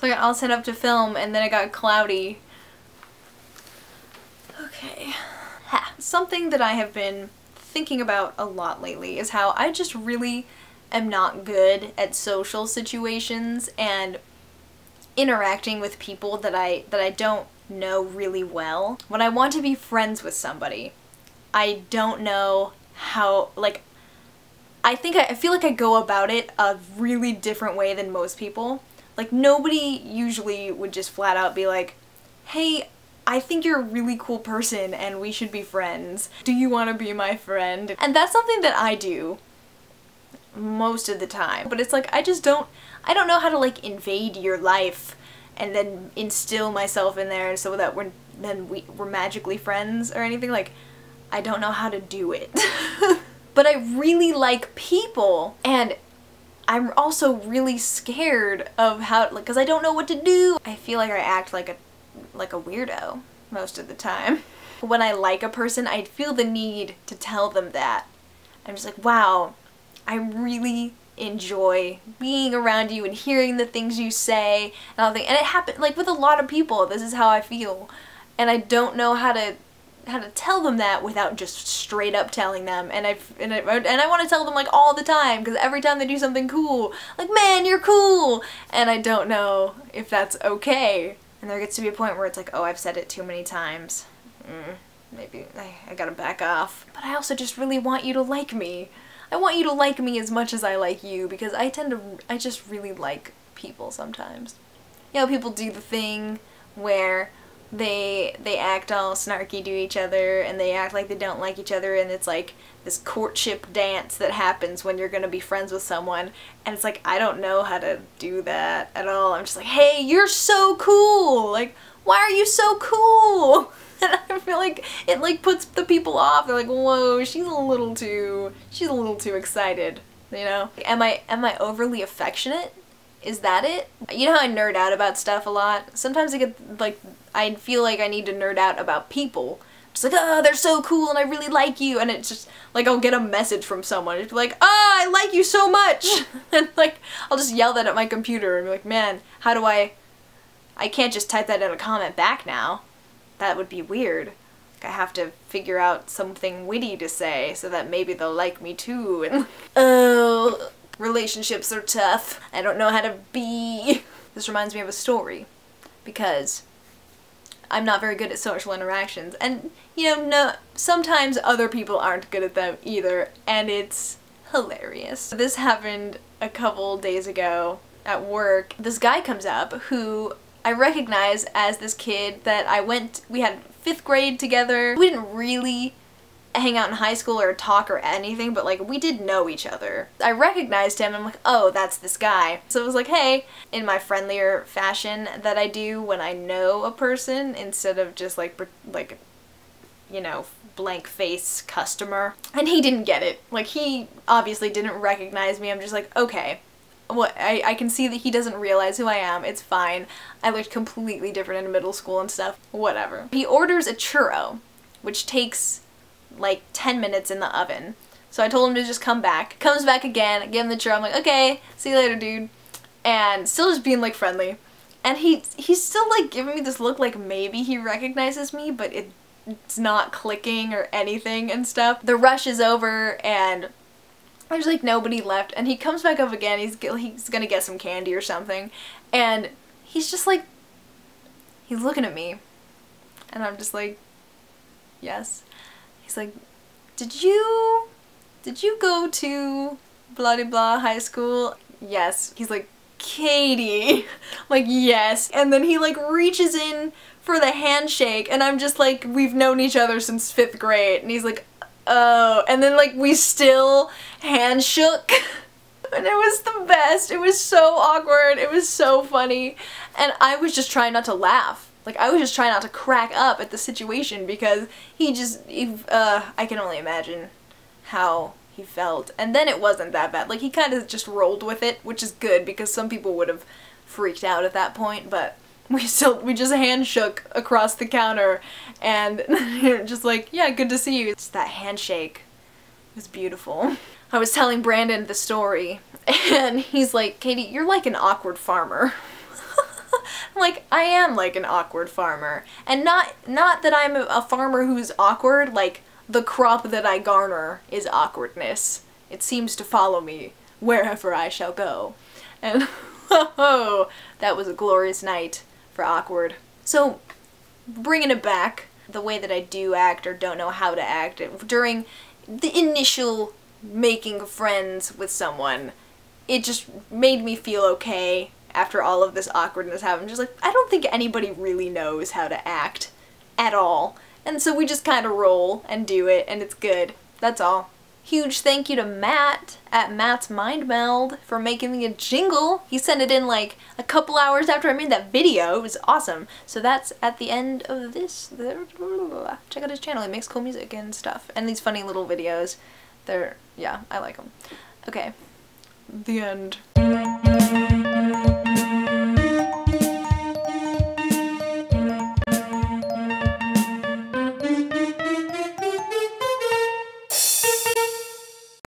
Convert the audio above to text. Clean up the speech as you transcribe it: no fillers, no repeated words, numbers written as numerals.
So I got all set up to film and then it got cloudy. Okay. Something that I have been thinking about a lot lately is how I just really am not good at social situations and interacting with people that I don't know really well. When I want to be friends with somebody, I don't know how, like, I feel like I go about it a really different way than most people. Like, nobody usually would just flat out be like, hey, I think you're a really cool person and we should be friends. Do you want to be my friend? And that's something that I do most of the time. But it's like, I don't know how to like invade your life and then instill myself in there so that we're magically friends or anything. Like, I don't know how to do it. But I really like people, and I'm also really scared of how, like, because I don't know what to do. I feel like I act like a weirdo most of the time. When I like a person, I feel the need to tell them that. I'm just like, wow, I really enjoy being around you and hearing the things you say and all that. And it happened, like, with a lot of people, this is how I feel. And I don't know how to tell them that without just straight up telling them. And I want to tell them like all the time, because every time they do something cool, like, man, you're cool. And I don't know if that's okay. And there gets to be a point where it's like, oh, I've said it too many times. Maybe I gotta back off. But I also just really want you to like me. I want you to like me as much as I like you, because I just really like people sometimes. You know, people do the thing where they act all snarky to each other and they act like they don't like each other, and it's like this courtship dance that happens when you're gonna be friends with someone, and it's like, I don't know how to do that at all. I'm just like, hey, you're so cool! Like, why are you so cool? And I feel like it like puts the people off. They're like, whoa, she's a little too excited, you know? Am I overly affectionate? Is that it? You know how I nerd out about stuff a lot? Sometimes I get, like, I feel like I need to nerd out about people. Just like, oh, they're so cool and I really like you. And it's just, like, I'll get a message from someone. It's like, oh, I like you so much! And, like, I'll just yell that at my computer and be like, man, how do I can't just type that in a comment back now. That would be weird. Like, I have to figure out something witty to say so that maybe they'll like me too. And, oh, relationships are tough. I don't know how to be. This reminds me of a story, because I'm not very good at social interactions, and, you know, no, sometimes other people aren't good at them either, and it's hilarious. This happened a couple days ago at work. This guy comes up who I recognize as this kid that we had 5th grade together. We didn't really hang out in high school or talk or anything, but like, we did know each other. I recognized him and I'm like, oh, that's this guy. So it was like, hey, in my friendlier fashion that I do when I know a person, instead of just like, you know, blank face customer. And he didn't get it. Like, he obviously didn't recognize me. I'm just like, okay. What, I can see that he doesn't realize who I am. It's fine. I looked completely different in middle school and stuff. Whatever. He orders a churro, which takes like 10 minutes in the oven. So I told him to just come back. Comes back again, I give him the churro, I'm like, okay, see you later, dude. And still just being like friendly. And he's still like giving me this look like maybe he recognizes me, but it's not clicking or anything and stuff. The rush is over and there's like nobody left, and he comes back up again. He's gonna get some candy or something, and he's just like, he's looking at me, and I'm just like, yes. He's like, did you go to blah de blah high school? Yes. He's like, Katie. I'm like, yes. And then he like reaches in for the handshake, and I'm just like, we've known each other since 5th grade, and he's like, oh, and then like we still hand shook. And it was the best. It was so awkward. It was so funny. And I was just trying not to laugh. Like, I was just trying not to crack up at the situation, because I can only imagine how he felt. And then it wasn't that bad. Like, he kind of just rolled with it, which is good, because some people would have freaked out at that point, but we just hand shook across the counter, and just like, yeah, good to see you. It's that handshake. It was beautiful. I was telling Brandon the story, and he's like, Katie, you're like an awkward farmer. Like, I am like an awkward farmer. And not that I'm a farmer who's awkward, like, the crop that I garner is awkwardness. It seems to follow me wherever I shall go. And oh, that was a glorious night for awkward. So, bringing it back, the way that I do act or don't know how to act, during the initial making friends with someone, it just made me feel okay after all of this awkwardness happened. Just like, I don't think anybody really knows how to act at all. And so we just kind of roll and do it, and it's good. That's all. Huge thank you to Matt at Matt's Mind Meld for making me a jingle. He sent it in like a couple hours after I made that video. It was awesome. So that's at the end of this. Check out his channel. He makes cool music and stuff. And these funny little videos. Yeah, I like them. Okay. The end.